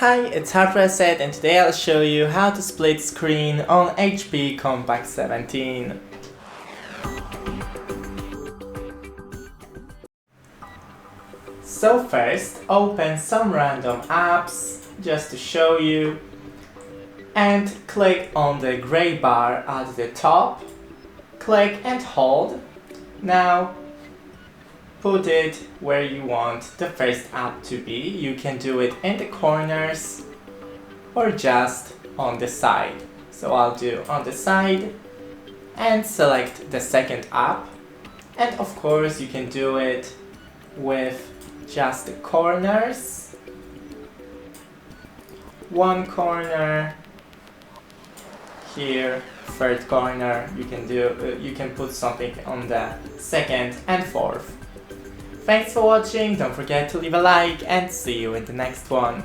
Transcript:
Hi, it's Harpreset and today I'll show you how to split screen on HP Compaq 17. So first, open some random apps just to show you and click on the gray bar at the top. Click and hold. Now put it where you want the first app to be. You can do it in the corners or just on the side. So I'll do on the side and select the second app. And of course you can do it with just the corners. One corner here, third corner. You can put something on the second and fourth. Thanks for watching, don't forget to leave a like and see you in the next one.